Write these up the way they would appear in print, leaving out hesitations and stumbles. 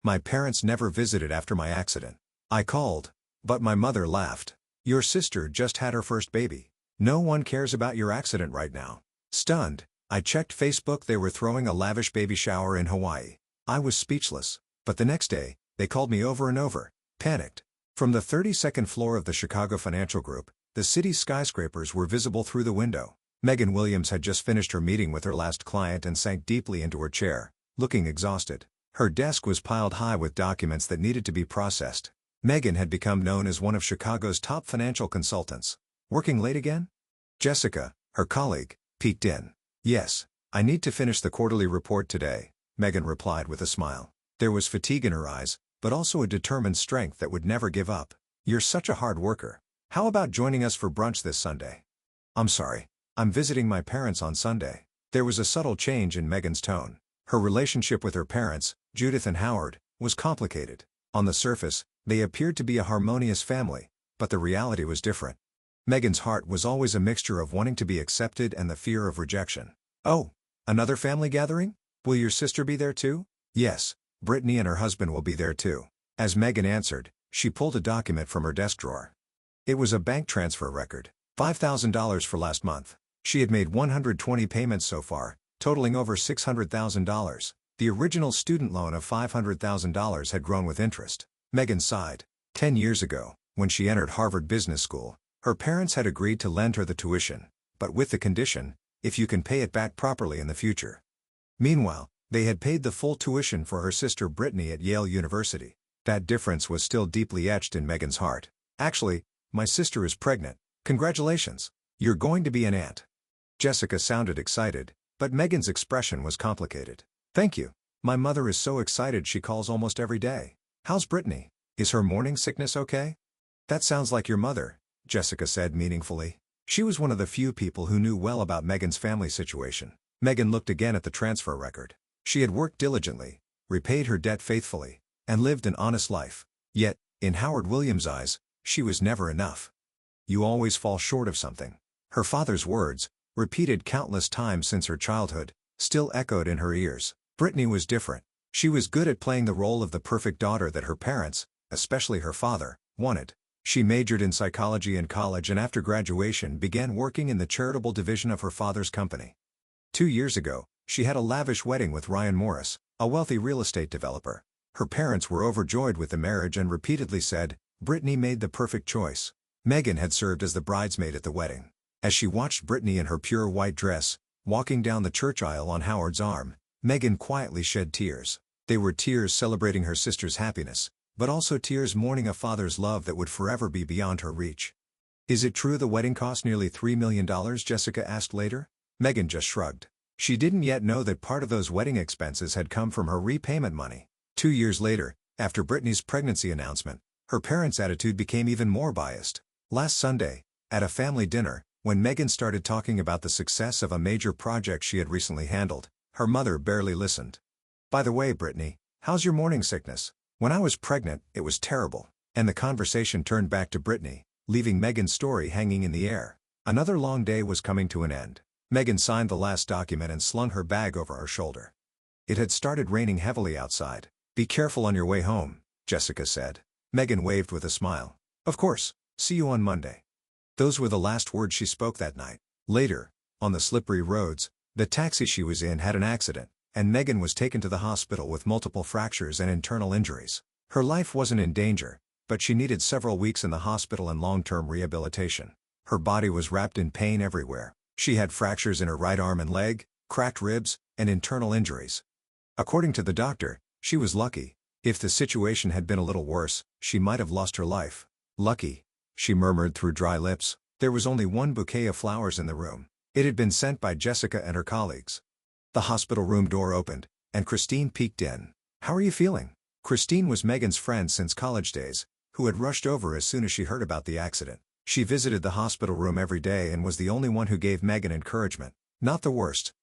My parents never visited after my accident. I called, but my mother laughed. Your sister just had her first baby. No one cares about your accident right now. Stunned, I checked Facebook. They were throwing a lavish baby shower in Hawaii. I was speechless, but the next day, they called me over and over, panicked. From the 32nd floor of the Chicago Financial Group, the city's skyscrapers were visible through the window. Megan Williams had just finished her meeting with her last client and sank deeply into her chair, looking exhausted. Her desk was piled high with documents that needed to be processed. Megan had become known as one of Chicago's top financial consultants. Working late again? Jessica, her colleague, peeked in. Yes, I need to finish the quarterly report today, Megan replied with a smile. There was fatigue in her eyes, but also a determined strength that would never give up. You're such a hard worker. How about joining us for brunch this Sunday? I'm sorry, I'm visiting my parents on Sunday. There was a subtle change in Megan's tone. Her relationship with her parents, Judith and Howard, was complicated. On the surface, they appeared to be a harmonious family, but the reality was different. Megan's heart was always a mixture of wanting to be accepted and the fear of rejection. Oh, another family gathering? Will your sister be there too? Yes, Brittany and her husband will be there too. As Megan answered, she pulled a document from her desk drawer. It was a bank transfer record, $5,000 for last month. She had made 120 payments so far, totaling over $600,000. The original student loan of $500,000 had grown with interest. Megan sighed. 10 years ago, when she entered Harvard Business School, her parents had agreed to lend her the tuition, but with the condition, if you can pay it back properly in the future. Meanwhile, they had paid the full tuition for her sister Brittany at Yale University. That difference was still deeply etched in Megan's heart. Actually, my sister is pregnant. Congratulations. You're going to be an aunt. Jessica sounded excited, but Megan's expression was complicated. Thank you. My mother is so excited she calls almost every day. How's Brittany? Is her morning sickness okay? That sounds like your mother, Jessica said meaningfully. She was one of the few people who knew well about Megan's family situation. Megan looked again at the transfer record. She had worked diligently, repaid her debt faithfully, and lived an honest life. Yet, in Howard Williams' eyes, she was never enough. You always fall short of something. Her father's words, repeated countless times since her childhood, still echoed in her ears. Brittany was different. She was good at playing the role of the perfect daughter that her parents, especially her father, wanted. She majored in psychology in college and after graduation began working in the charitable division of her father's company. 2 years ago, she had a lavish wedding with Ryan Morris, a wealthy real estate developer. Her parents were overjoyed with the marriage and repeatedly said, Brittany made the perfect choice. Megan had served as the bridesmaid at the wedding. As she watched Brittany in her pure white dress, walking down the church aisle on Howard's arm, Megan quietly shed tears. They were tears celebrating her sister's happiness, but also tears mourning a father's love that would forever be beyond her reach. Is it true the wedding cost nearly $3 million? Jessica asked later. Megan just shrugged. She didn't yet know that part of those wedding expenses had come from her repayment money. 2 years later, after Brittany's pregnancy announcement, her parents' attitude became even more biased. Last Sunday, at a family dinner, when Megan started talking about the success of a major project she had recently handled, her mother barely listened. By the way, Brittany, how's your morning sickness? When I was pregnant, it was terrible. And the conversation turned back to Brittany, leaving Megan's story hanging in the air. Another long day was coming to an end. Megan signed the last document and slung her bag over her shoulder. It had started raining heavily outside. Be careful on your way home, Jessica said. Megan waved with a smile. Of course, see you on Monday. Those were the last words she spoke that night. Later, on the slippery roads, the taxi she was in had an accident, and Megan was taken to the hospital with multiple fractures and internal injuries. Her life wasn't in danger, but she needed several weeks in the hospital and long-term rehabilitation. Her body was wrapped in pain everywhere. She had fractures in her right arm and leg, cracked ribs, and internal injuries. According to the doctor, she was lucky. If the situation had been a little worse, she might have lost her life. Lucky, she murmured through dry lips. There was only one bouquet of flowers in the room. It had been sent by Jessica and her colleagues. The hospital room door opened, and Christine peeked in. How are you feeling? Christine was Megan's friend since college days, who had rushed over as soon as she heard about the accident. She visited the hospital room every day and was the only one who gave Megan encouragement. Not the worst.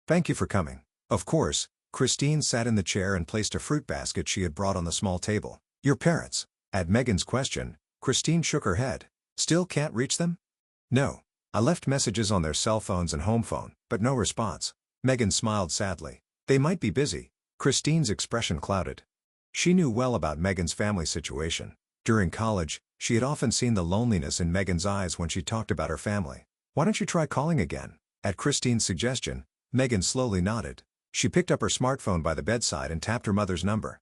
Thank you for coming. Of course, Christine sat in the chair and placed a fruit basket she had brought on the small table. Your parents? At Megan's question, Christine shook her head. Still can't reach them? No. I left messages on their cell phones and home phone, but no response. Megan smiled sadly. They might be busy. Christine's expression clouded. She knew well about Megan's family situation. During college, she had often seen the loneliness in Megan's eyes when she talked about her family. "Why don't you try calling again?" At Christine's suggestion, Megan slowly nodded. She picked up her smartphone by the bedside and tapped her mother's number.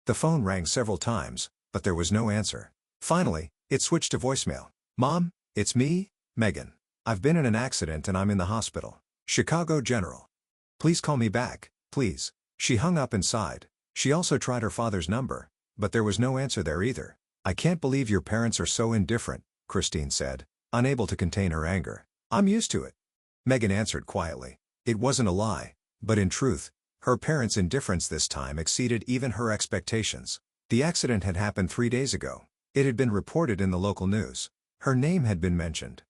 The phone rang several times, but there was no answer. Finally, it switched to voicemail. "Mom, it's me, Megan. I've been in an accident and I'm in the hospital. Chicago General. Please call me back, please." She hung up and sighed. She also tried her father's number, but there was no answer there either. "I can't believe your parents are so indifferent," Christine said, unable to contain her anger. "I'm used to it." Megan answered quietly. It wasn't a lie, but in truth, her parents' indifference this time exceeded even her expectations. The accident had happened 3 days ago. It had been reported in the local news. Her name had been mentioned.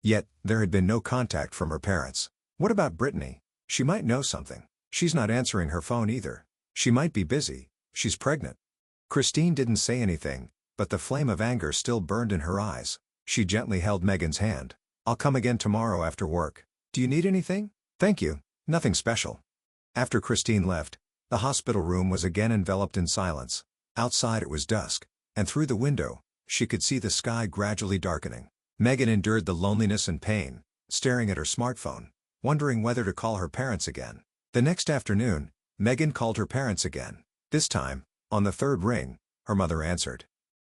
Yet, there had been no contact from her parents. What about Brittany? She might know something. She's not answering her phone either. She might be busy. She's pregnant. Christine didn't say anything, but the flame of anger still burned in her eyes. She gently held Megan's hand. "I'll come again tomorrow after work. Do you need anything?" "Thank you, nothing special." After Christine left, the hospital room was again enveloped in silence. Outside it was dusk, and through the window, she could see the sky gradually darkening. Megan endured the loneliness and pain, staring at her smartphone, wondering whether to call her parents again. The next afternoon, Megan called her parents again. This time, on the third ring, her mother answered.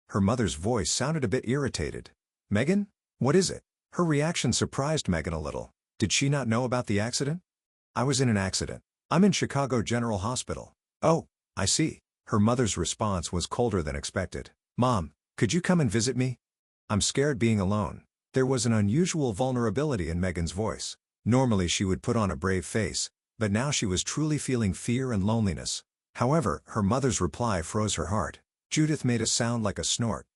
Her mother's voice sounded a bit irritated. "Megan? What is it?" Her reaction surprised Megan a little. Did she not know about the accident? "I was in an accident. I'm in Chicago General Hospital." "Oh, I see." Her mother's response was colder than expected. "Mom, could you come and visit me? I'm scared being alone." There was an unusual vulnerability in Megan's voice. Normally she would put on a brave face, but now she was truly feeling fear and loneliness. However, her mother's reply froze her heart. Judith made a sound like a snort.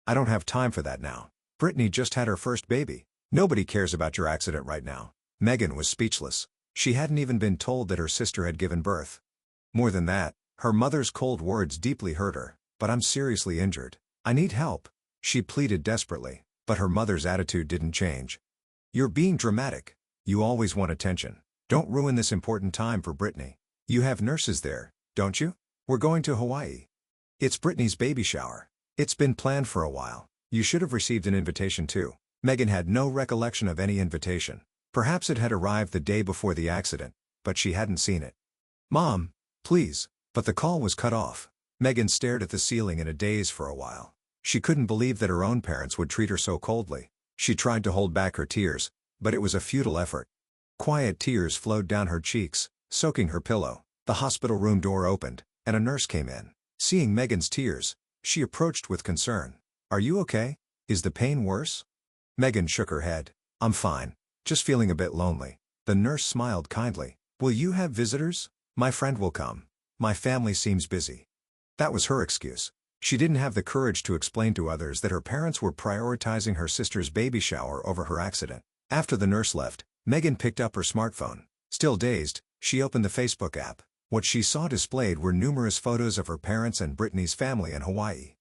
"I don't have time for that now. Brittany just had her first baby. Nobody cares about your accident right now." Megan was speechless. She hadn't even been told that her sister had given birth. More than that, her mother's cold words deeply hurt her. "But I'm seriously injured. I need help," she pleaded desperately. But her mother's attitude didn't change. "You're being dramatic. You always want attention. Don't ruin this important time for Brittany. You have nurses there, don't you? We're going to Hawaii. It's Brittany's baby shower. It's been planned for a while. You should have received an invitation too." Megan had no recollection of any invitation. Perhaps it had arrived the day before the accident, but she hadn't seen it. "Mom, please." But the call was cut off. Megan stared at the ceiling in a daze for a while. She couldn't believe that her own parents would treat her so coldly. She tried to hold back her tears, but it was a futile effort. Quiet tears flowed down her cheeks, soaking her pillow. The hospital room door opened, and a nurse came in. Seeing Megan's tears, she approached with concern. "Are you okay? Is the pain worse?" Megan shook her head. "I'm fine. Just feeling a bit lonely." The nurse smiled kindly. "Will you have visitors?" "My friend will come. My family seems busy." That was her excuse. She didn't have the courage to explain to others that her parents were prioritizing her sister's baby shower over her accident. After the nurse left, Megan picked up her smartphone. Still dazed, she opened the Facebook app. What she saw displayed were numerous photos of her parents and Brittany's family in Hawaii.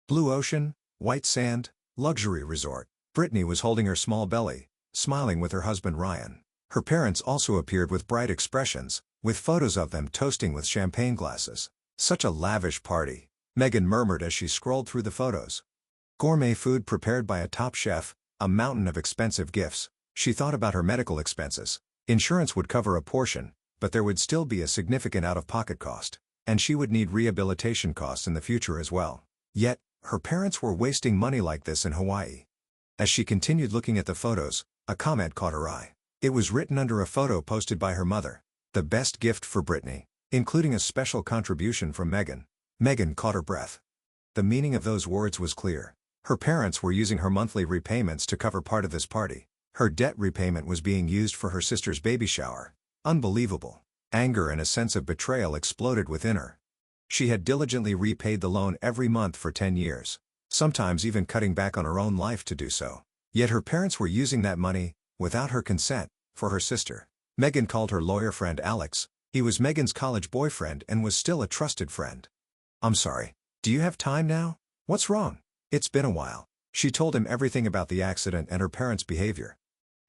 Blue ocean, white sand, luxury resort. Brittany was holding her small belly, smiling with her husband Ryan. Her parents also appeared with bright expressions, with photos of them toasting with champagne glasses. "Such a lavish party," Megan murmured as she scrolled through the photos. Gourmet food prepared by a top chef, a mountain of expensive gifts. She thought about her medical expenses. Insurance would cover a portion, but there would still be a significant out-of-pocket cost. And she would need rehabilitation costs in the future as well. Yet, her parents were wasting money like this in Hawaii. As she continued looking at the photos, a comment caught her eye. It was written under a photo posted by her mother. "The best gift for Brittany," including a special contribution from Megan. Megan caught her breath. The meaning of those words was clear. Her parents were using her monthly repayments to cover part of this party. Her debt repayment was being used for her sister's baby shower. Unbelievable. Anger and a sense of betrayal exploded within her. She had diligently repaid the loan every month for 10 years, sometimes even cutting back on her own life to do so. Yet her parents were using that money, without her consent, for her sister. Megan called her lawyer friend Alex. He was Megan's college boyfriend and was still a trusted friend. "I'm sorry. Do you have time now? What's wrong?" "It's been a while." She told him everything about the accident and her parents' behavior.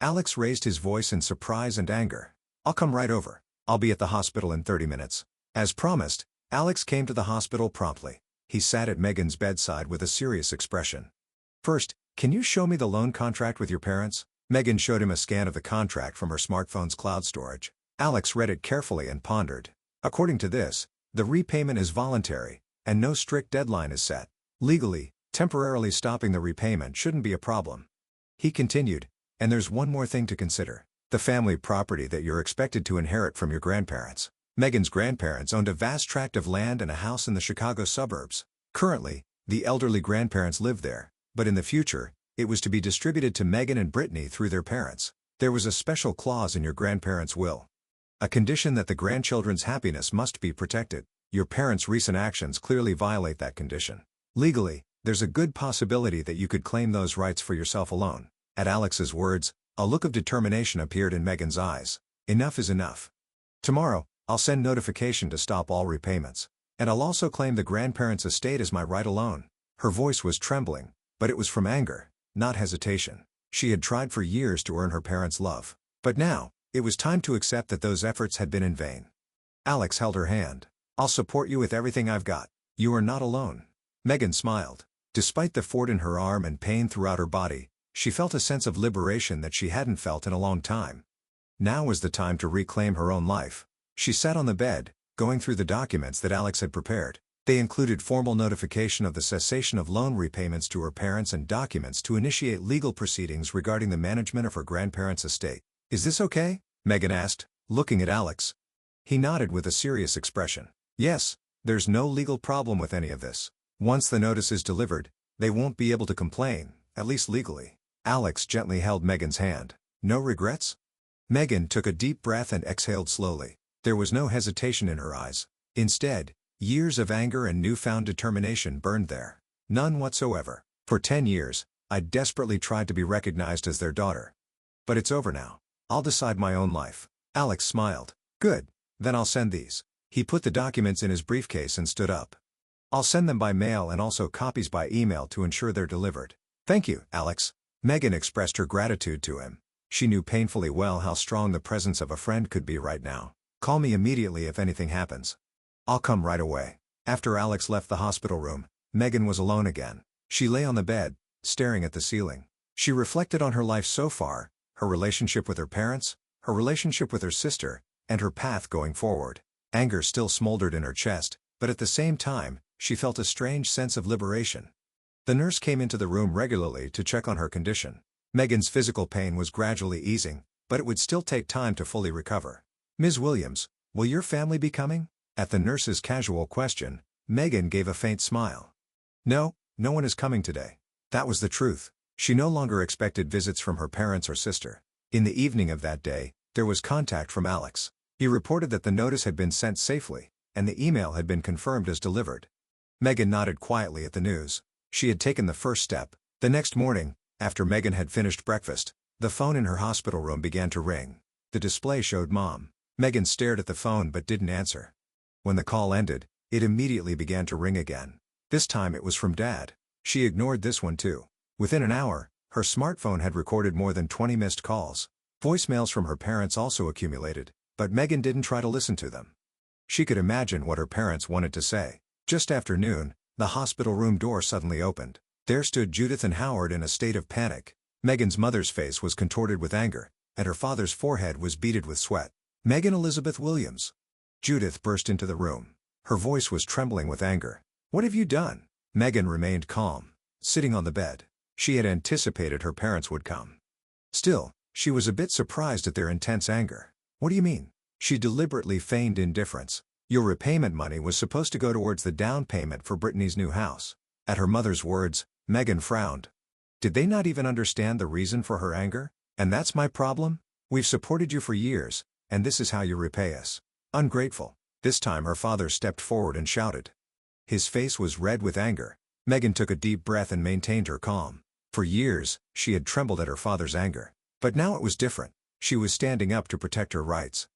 Alex raised his voice in surprise and anger. "I'll come right over. I'll be at the hospital in 30 minutes. As promised, Alex came to the hospital promptly. He sat at Megan's bedside with a serious expression. "First, can you show me the loan contract with your parents?" Megan showed him a scan of the contract from her smartphone's cloud storage. Alex read it carefully and pondered. According to this, the repayment is voluntary, and no strict deadline is set. Legally, temporarily stopping the repayment shouldn't be a problem. He continued, "And there's one more thing to consider. The family property that you're expected to inherit from your grandparents." Megan's grandparents owned a vast tract of land and a house in the Chicago suburbs. Currently, the elderly grandparents lived there, but in the future, it was to be distributed to Megan and Brittany through their parents. There was a special clause in your grandparents' will. A condition that the grandchildren's happiness must be protected. Your parents' recent actions clearly violate that condition. Legally, there's a good possibility that you could claim those rights for yourself alone. At Alex's words, a look of determination appeared in Megan's eyes. Enough is enough. Tomorrow, I'll send notification to stop all repayments. And I'll also claim the grandparents' estate as my right alone. Her voice was trembling, but it was from anger, not hesitation. She had tried for years to earn her parents' love. But now, it was time to accept that those efforts had been in vain. Alex held her hand. "I'll support you with everything I've got. You are not alone." Megan smiled. Despite the fort in her arm and pain throughout her body, she felt a sense of liberation that she hadn't felt in a long time. Now was the time to reclaim her own life. She sat on the bed, going through the documents that Alex had prepared. They included formal notification of the cessation of loan repayments to her parents and documents to initiate legal proceedings regarding the management of her grandparents' estate. "Is this okay?" Megan asked, looking at Alex. He nodded with a serious expression. "Yes, there's no legal problem with any of this. Once the notice is delivered, they won't be able to complain, at least legally." Alex gently held Megan's hand. "No regrets?" Megan took a deep breath and exhaled slowly. There was no hesitation in her eyes. Instead, years of anger and newfound determination burned there. "None whatsoever. For 10 years, I desperately tried to be recognized as their daughter. But it's over now. I'll decide my own life." Alex smiled. "Good. Then I'll send these." He put the documents in his briefcase and stood up. "I'll send them by mail and also copies by email to ensure they're delivered." "Thank you, Alex." Megan expressed her gratitude to him. She knew painfully well how strong the presence of a friend could be right now. "Call me immediately if anything happens." "I'll come right away." After Alex left the hospital room, Megan was alone again. She lay on the bed, staring at the ceiling. She reflected on her life so far, her relationship with her parents, her relationship with her sister, and her path going forward. Anger still smoldered in her chest, but at the same time, she felt a strange sense of liberation. The nurse came into the room regularly to check on her condition. Megan's physical pain was gradually easing, but it would still take time to fully recover. "Ms. Williams, will your family be coming?" At the nurse's casual question, Megan gave a faint smile. "No, no one is coming today." That was the truth. She no longer expected visits from her parents or sister. In the evening of that day, there was contact from Alex. He reported that the notice had been sent safely, and the email had been confirmed as delivered. Megan nodded quietly at the news. She had taken the first step. The next morning, after Megan had finished breakfast, the phone in her hospital room began to ring. The display showed Mom. Megan stared at the phone but didn't answer. When the call ended, it immediately began to ring again. This time it was from Dad. She ignored this one too. Within an hour, her smartphone had recorded more than 20 missed calls. Voicemails from her parents also accumulated, but Megan didn't try to listen to them. She could imagine what her parents wanted to say. Just after noon, the hospital room door suddenly opened. There stood Judith and Howard in a state of panic. Megan's mother's face was contorted with anger, and her father's forehead was beaded with sweat. "Megan Elizabeth Williams." Judith burst into the room. Her voice was trembling with anger. "What have you done?" Megan remained calm, sitting on the bed. She had anticipated her parents would come. Still, she was a bit surprised at their intense anger. "What do you mean?" She deliberately feigned indifference. "Your repayment money was supposed to go towards the down payment for Brittany's new house." At her mother's words, Megan frowned. Did they not even understand the reason for her anger? "And that's my problem? We've supported you for years, and this is how you repay us. Ungrateful." This time her father stepped forward and shouted. His face was red with anger. Megan took a deep breath and maintained her calm. For years, she had trembled at her father's anger. But now it was different. She was standing up to protect her rights.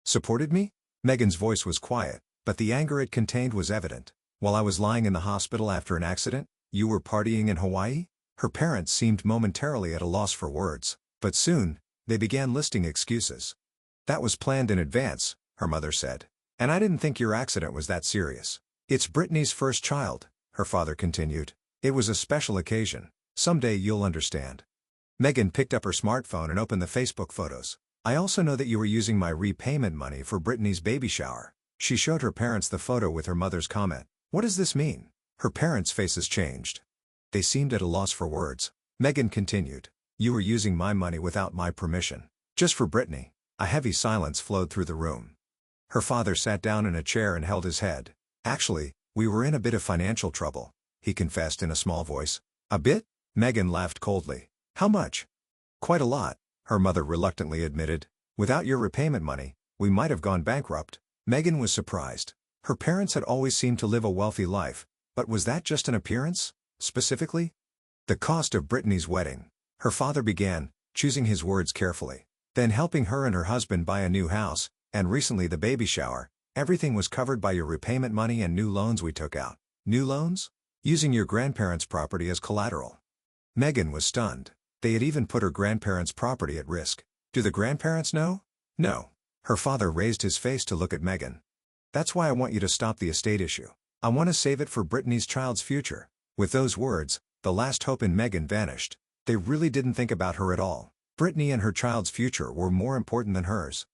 "Supported me?" Megan's voice was quiet, but the anger it contained was evident. "While I was lying in the hospital after an accident, you were partying in Hawaii?" Her parents seemed momentarily at a loss for words, but soon, they began listing excuses. "That was planned in advance," her mother said. And I didn't think your accident was that serious. It's Brittany's first child, her father continued. It was a special occasion. Someday you'll understand. Megan picked up her smartphone and opened the Facebook photos. I also know that you were using my repayment money for Brittany's baby shower. She showed her parents the photo with her mother's comment. What does this mean? Her parents' faces changed. They seemed at a loss for words. Megan continued. You were using my money without my permission. Just for Brittany. A heavy silence flowed through the room. Her father sat down in a chair and held his head. Actually, we were in a bit of financial trouble, he confessed in a small voice. A bit? Megan laughed coldly. How much? Quite a lot, her mother reluctantly admitted. Without your repayment money, we might have gone bankrupt. Megan was surprised. Her parents had always seemed to live a wealthy life, but was that just an appearance? Specifically? The cost of Brittany's wedding. Her father began, choosing his words carefully. Then helping her and her husband buy a new house, and recently the baby shower. Everything was covered by your repayment money and new loans we took out. New loans? Using your grandparents' property as collateral. Megan was stunned. They had even put her grandparents' property at risk. Do the grandparents know? No. Her father raised his face to look at Megan. That's why I want you to stop the estate issue. I want to save it for Brittany's child's future. With those words, the last hope in Megan vanished. They really didn't think about her at all. Brittany and her child's future were more important than hers.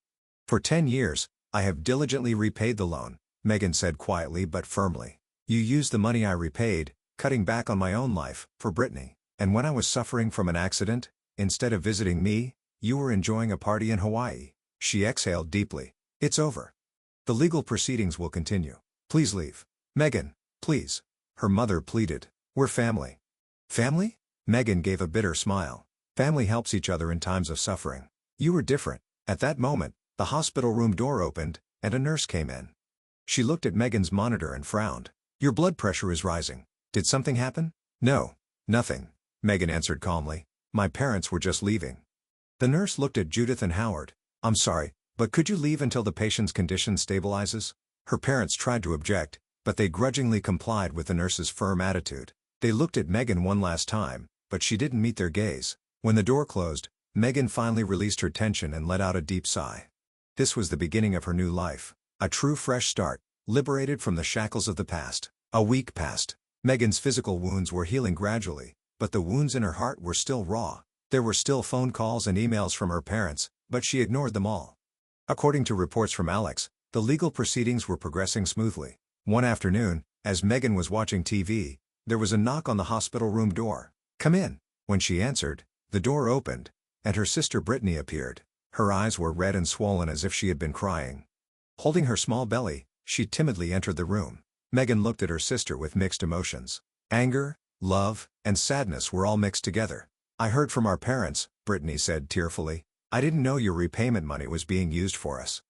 For 10 years, I have diligently repaid the loan, Megan said quietly but firmly. You used the money I repaid, cutting back on my own life, for Brittany. And when I was suffering from an accident, instead of visiting me, you were enjoying a party in Hawaii. She exhaled deeply. It's over. The legal proceedings will continue. Please leave. Megan, please. Her mother pleaded. We're family. Family? Megan gave a bitter smile. Family helps each other in times of suffering. You were different. At that moment, the hospital room door opened, and a nurse came in. She looked at Megan's monitor and frowned. Your blood pressure is rising. Did something happen? No. Nothing, Megan answered calmly. My parents were just leaving. The nurse looked at Judith and Howard. I'm sorry, but could you leave until the patient's condition stabilizes? Her parents tried to object, but they grudgingly complied with the nurse's firm attitude. They looked at Megan one last time, but she didn't meet their gaze. When the door closed, Megan finally released her tension and let out a deep sigh. This was the beginning of her new life. A true fresh start, liberated from the shackles of the past. A week passed. Megan's physical wounds were healing gradually, but the wounds in her heart were still raw. There were still phone calls and emails from her parents, but she ignored them all. According to reports from Alex, the legal proceedings were progressing smoothly. One afternoon, as Megan was watching TV, there was a knock on the hospital room door. Come in. When she answered, the door opened, and her sister Brittany appeared. Her eyes were red and swollen as if she had been crying. Holding her small belly, she timidly entered the room. Megan looked at her sister with mixed emotions. Anger, love, and sadness were all mixed together. I heard from our parents, Brittany said tearfully. I didn't know your repayment money was being used for us.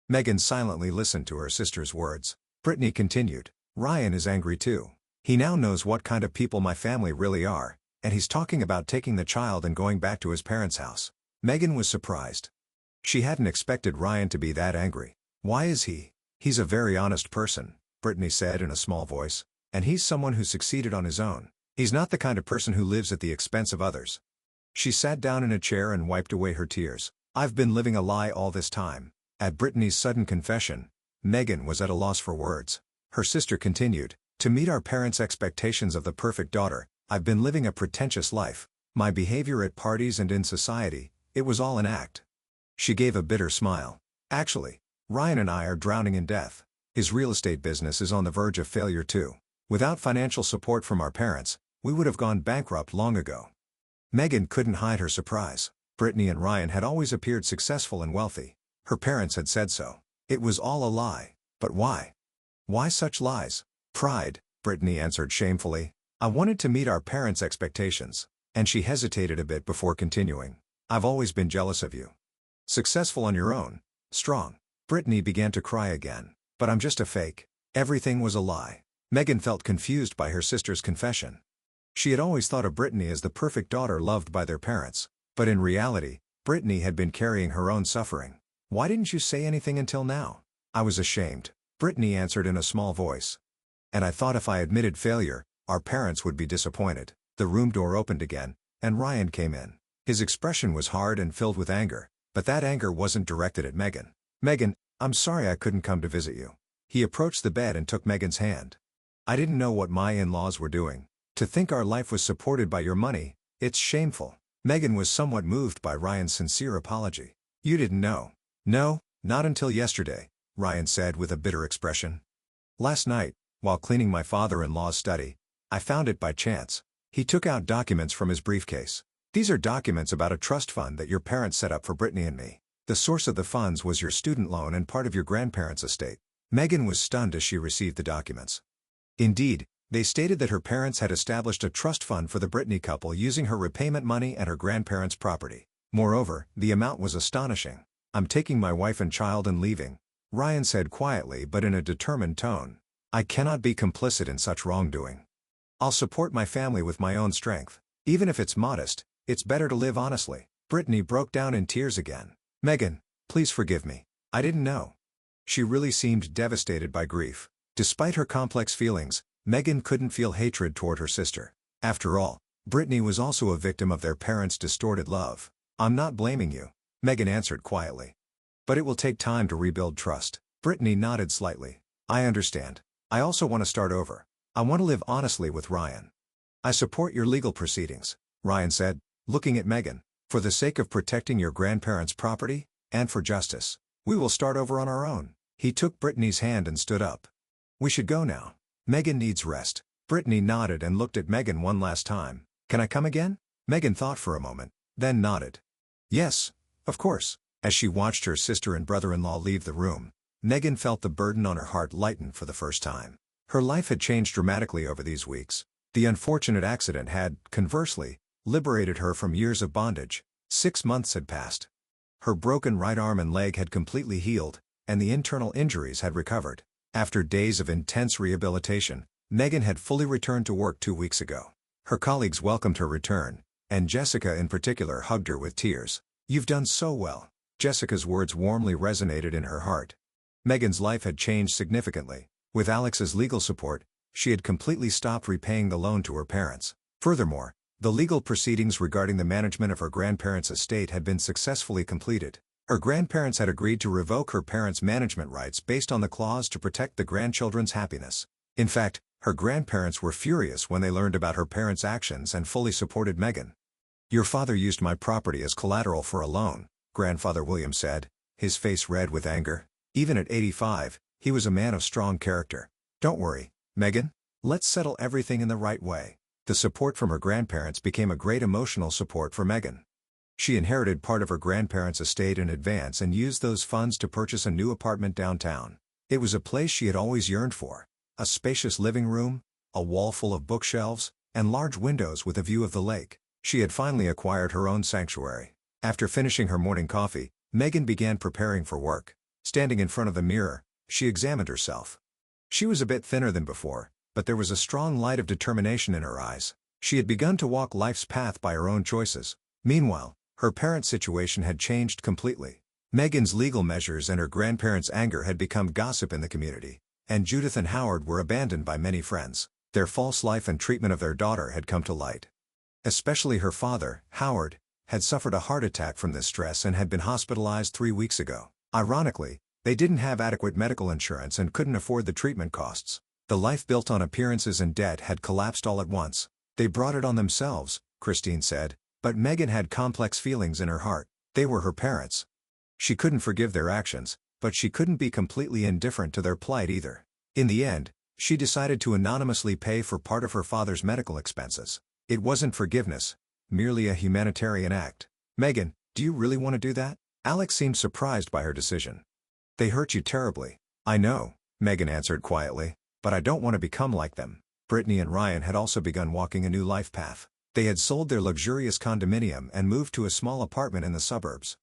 Megan silently listened to her sister's words. Brittany continued. Ryan is angry too. He now knows what kind of people my family really are, and he's talking about taking the child and going back to his parents' house. Megan was surprised. She hadn't expected Ryan to be that angry. Why is he? He's a very honest person, Brittany said in a small voice, and he's someone who succeeded on his own. He's not the kind of person who lives at the expense of others. She sat down in a chair and wiped away her tears. I've been living a lie all this time. At Brittany's sudden confession, Megan was at a loss for words. Her sister continued, to meet our parents' expectations of the perfect daughter, I've been living a pretentious life. My behavior at parties and in society, it was all an act. She gave a bitter smile. Actually, Ryan and I are drowning in debt. His real estate business is on the verge of failure too. Without financial support from our parents, we would have gone bankrupt long ago. Megan couldn't hide her surprise. Brittany and Ryan had always appeared successful and wealthy. Her parents had said so. It was all a lie. But why? Why such lies? Pride, Brittany answered shamefully. I wanted to meet our parents' expectations. And she hesitated a bit before continuing. I've always been jealous of you. Successful on your own. Strong. Brittany began to cry again. But I'm just a fake. Everything was a lie. Megan felt confused by her sister's confession. She had always thought of Brittany as the perfect daughter loved by their parents. But in reality, Brittany had been carrying her own suffering. Why didn't you say anything until now? I was ashamed, Brittany answered in a small voice. And I thought if I admitted failure, our parents would be disappointed. The room door opened again, and Ryan came in. His expression was hard and filled with anger, but that anger wasn't directed at Megan. Megan, I'm sorry I couldn't come to visit you. He approached the bed and took Megan's hand. "I didn't know what my in-laws were doing. To think our life was supported by your money, it's shameful." Megan was somewhat moved by Ryan's sincere apology. "You didn't know?" "No, not until yesterday," Ryan said with a bitter expression. "Last night, while cleaning my father-in-law's study, I found it by chance." He took out documents from his briefcase. "These are documents about a trust fund that your parents set up for Brittany and me. The source of the funds was your student loan and part of your grandparents' estate." Megan was stunned as she received the documents. Indeed, they stated that her parents had established a trust fund for the Brittany couple using her repayment money and her grandparents' property. Moreover, the amount was astonishing. "I'm taking my wife and child and leaving," Ryan said quietly but in a determined tone. "I cannot be complicit in such wrongdoing. I'll support my family with my own strength. Even if it's modest, it's better to live honestly." Brittany broke down in tears again. "Megan, please forgive me. I didn't know." She really seemed devastated by grief. Despite her complex feelings, Megan couldn't feel hatred toward her sister. After all, Brittany was also a victim of their parents' distorted love. "I'm not blaming you," Megan answered quietly. "But it will take time to rebuild trust." Brittany nodded slightly. "I understand. I also want to start over. I want to live honestly with Ryan." "I support your legal proceedings," Ryan said, looking at Megan. "For the sake of protecting your grandparents' property, and for justice, we will start over on our own." He took Brittany's hand and stood up. "We should go now. Megan needs rest." Brittany nodded and looked at Megan one last time. "Can I come again?" Megan thought for a moment, then nodded. "Yes, of course." As she watched her sister and brother-in-law leave the room, Megan felt the burden on her heart lighten for the first time. Her life had changed dramatically over these weeks. The unfortunate accident had, conversely, liberated her from years of bondage. 6 months had passed. Her broken right arm and leg had completely healed, and the internal injuries had recovered. After days of intense rehabilitation, Megan had fully returned to work 2 weeks ago. Her colleagues welcomed her return, and Jessica in particular hugged her with tears. "You've done so well." Jessica's words warmly resonated in her heart. Megan's life had changed significantly. With Alex's legal support, she had completely stopped repaying the loan to her parents. Furthermore, the legal proceedings regarding the management of her grandparents' estate had been successfully completed. Her grandparents had agreed to revoke her parents' management rights based on the clause to protect the grandchildren's happiness. In fact, her grandparents were furious when they learned about her parents' actions and fully supported Megan. "Your father used my property as collateral for a loan," Grandfather William said, his face red with anger. Even at 85, he was a man of strong character. "Don't worry, Megan. Let's settle everything in the right way." The support from her grandparents became a great emotional support for Megan. She inherited part of her grandparents' estate in advance and used those funds to purchase a new apartment downtown. It was a place she had always yearned for. A spacious living room, a wall full of bookshelves, and large windows with a view of the lake. She had finally acquired her own sanctuary. After finishing her morning coffee, Megan began preparing for work. Standing in front of the mirror, she examined herself. She was a bit thinner than before, but there was a strong light of determination in her eyes. She had begun to walk life's path by her own choices. Meanwhile, her parents' situation had changed completely. Megan's legal measures and her grandparents' anger had become gossip in the community, and Judith and Howard were abandoned by many friends. Their false life and treatment of their daughter had come to light. Especially her father, Howard, had suffered a heart attack from this stress and had been hospitalized 3 weeks ago. Ironically, they didn't have adequate medical insurance and couldn't afford the treatment costs. The life built on appearances and debt had collapsed all at once. "They brought it on themselves," Christine said, but Megan had complex feelings in her heart. They were her parents. She couldn't forgive their actions, but she couldn't be completely indifferent to their plight either. In the end, she decided to anonymously pay for part of her father's medical expenses. It wasn't forgiveness, merely a humanitarian act. "Megan, do you really want to do that?" Alex seemed surprised by her decision. "They hurt you terribly." "I know," Megan answered quietly, "but I don't want to become like them." Brittany and Ryan had also begun walking a new life path. They had sold their luxurious condominium and moved to a small apartment in the suburbs.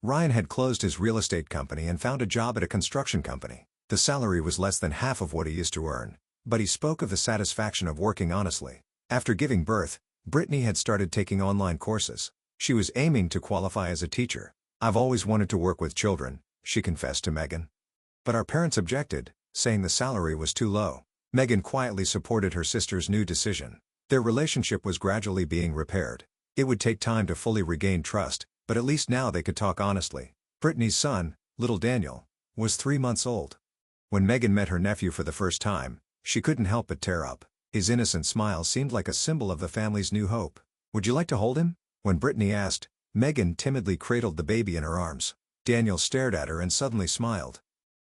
Ryan had closed his real estate company and found a job at a construction company. The salary was less than half of what he used to earn, but he spoke of the satisfaction of working honestly. After giving birth, Brittany had started taking online courses. She was aiming to qualify as a teacher. "I've always wanted to work with children," she confessed to Megan. "But our parents objected, saying the salary was too low." Megan quietly supported her sister's new decision. Their relationship was gradually being repaired. It would take time to fully regain trust, but at least now they could talk honestly. Brittany's son, little Daniel, was 3 months old. When Megan met her nephew for the first time, she couldn't help but tear up. His innocent smile seemed like a symbol of the family's new hope. "Would you like to hold him?" When Brittany asked, Megan timidly cradled the baby in her arms. Daniel stared at her and suddenly smiled.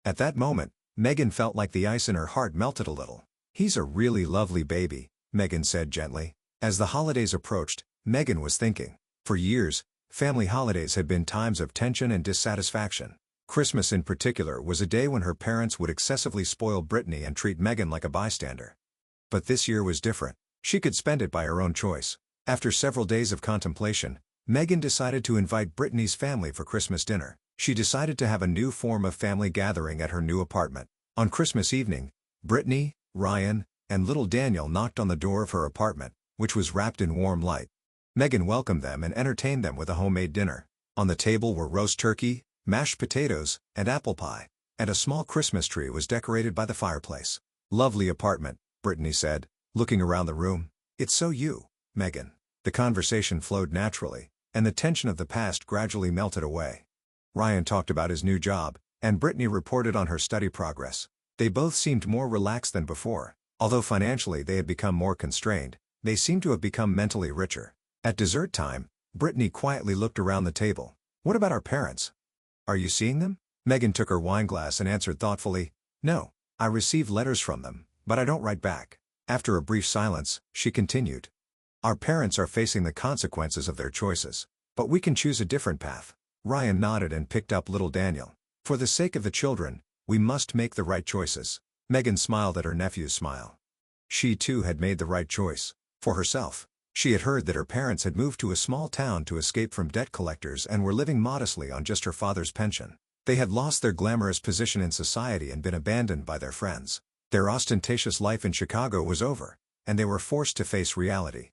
At that moment, Megan felt like the ice in her heart melted a little. "He's a really lovely baby," Megan said gently. As the holidays approached, Megan was thinking. For years, family holidays had been times of tension and dissatisfaction. Christmas in particular was a day when her parents would excessively spoil Brittany and treat Megan like a bystander. But this year was different. She could spend it by her own choice. After several days of contemplation, Megan decided to invite Brittany's family for Christmas dinner. She decided to have a new form of family gathering at her new apartment. On Christmas evening, Brittany, Ryan, and little Daniel knocked on the door of her apartment, which was wrapped in warm light. Megan welcomed them and entertained them with a homemade dinner. On the table were roast turkey, mashed potatoes, and apple pie, and a small Christmas tree was decorated by the fireplace. "Lovely apartment," Brittany said, looking around the room. "It's so you, Megan." The conversation flowed naturally, and the tension of the past gradually melted away. Ryan talked about his new job, and Brittany reported on her study progress. They both seemed more relaxed than before. Although financially they had become more constrained, they seemed to have become mentally richer. At dessert time, Brittany quietly looked around the table. "What about our parents? Are you seeing them?" Megan took her wineglass and answered thoughtfully, "No, I receive letters from them, but I don't write back." After a brief silence, she continued. "Our parents are facing the consequences of their choices, but we can choose a different path." Ryan nodded and picked up little Daniel. "For the sake of the children, we must make the right choices." Megan smiled at her nephew's smile. She too had made the right choice. For herself, she had heard that her parents had moved to a small town to escape from debt collectors and were living modestly on just her father's pension. They had lost their glamorous position in society and been abandoned by their friends. Their ostentatious life in Chicago was over, and they were forced to face reality.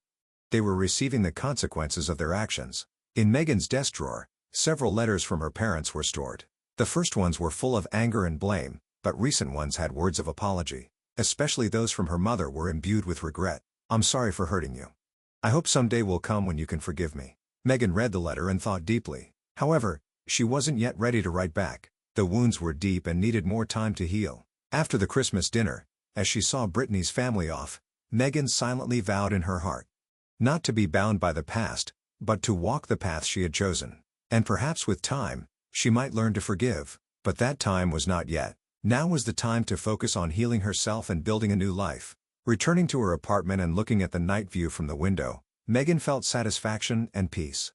They were receiving the consequences of their actions. In Megan's desk drawer, several letters from her parents were stored. The first ones were full of anger and blame, but recent ones had words of apology. Especially those from her mother were imbued with regret. "I'm sorry for hurting you. I hope someday will come when you can forgive me." Megan read the letter and thought deeply. However, she wasn't yet ready to write back. The wounds were deep and needed more time to heal. After the Christmas dinner, as she saw Brittany's family off, Megan silently vowed in her heart not to be bound by the past, but to walk the path she had chosen. And perhaps with time, she might learn to forgive. But that time was not yet. Now was the time to focus on healing herself and building a new life. Returning to her apartment and looking at the night view from the window, Megan felt satisfaction and peace.